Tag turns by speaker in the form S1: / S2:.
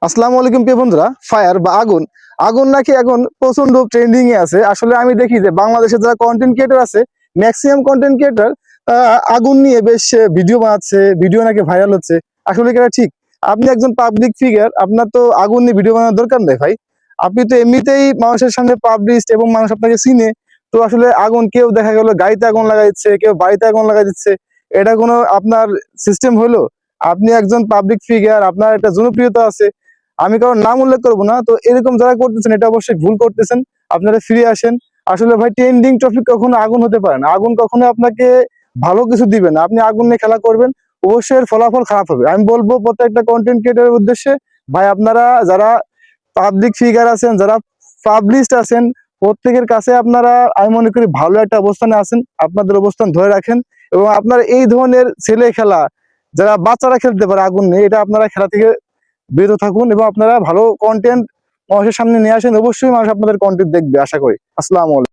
S1: আসসালামু আলাইকুম প্রিয় বন্ধুরা। ফায়ার বা আগুন আগুন নাকি এখন প্রচন্ড ট্রেন্ডিং এ আছে। আসলে আমি দেখি যে বাংলাদেশে যারা কন্টেন্ট ক্রিয়েটর আছে, ম্যাক্সিমাম কন্টেন্ট ক্রিয়েটর আগুন নিয়ে বেশ ভিডিও বানাচ্ছে, ভিডিও নাকি ভাইরাল হচ্ছে। আসলে কি এটা ঠিক? আপনি একজন পাবলিক ফিগার, আপনার তো আগুন নিয়ে ভিডিও বানানোর দরকার নেই ভাই। আপনি তো এমনিতেই মানুষের সামনে পাবলিশড এবং মানুষ আপনাকে চিনে। তো আসলে আগুন কেউ দেখা গেল গাড়িতে আগুন লাগাই দিচ্ছে, কেউ বাড়িতে আগুন লাগাই দিচ্ছে, এটা কোনো আপনার সিস্টেম হলো? আপনি একজন পাবলিক ফিগার, আপনার একটা জনপ্রিয়তা আছে, আমি কারোর নাম উল্লেখ করবো না। তো এরকম যারা করতেছেন এটা অবশ্যই ভুল করতেছেন। আপনারা ফিরে আসেন। আসলে ভাই ট্রেন্ডিং টপিক কখনো আগুন হতে পারে না। আগুন কখনো আপনাকে ভালো কিছু দিবে না। আপনি আগুন নিয়ে খেলা করবেন, অবশ্যই এর ফলাফল খারাপ হবে। আমি বলবো প্রত্যেকটা কন্টেন্ট ক্রিয়েটরের উদ্দেশ্যে, ভাই আপনারা যারা পাবলিক ফিগার আছেন, যারা পাবলিশড আছেন, প্রত্যেকের কাছে আপনারা আমি মনে করি ভালো একটা অবস্থানে আছেন। আপনাদের অবস্থান ধরে রাখেন এবং আপনার এই ধরনের ছেলে খেলা, যারা বাচ্চারা খেলতে পারে আগুন নিয়ে, এটা আপনারা খেলা থেকে বিরত থাকুন এবং আপনারা ভালো কন্টেন্ট মানুষের সামনে নিয়ে আসেন। অবশ্যই মানুষ আপনাদের কন্টেন্ট দেখবে আশা করি। আসসালামু আলাইকুম।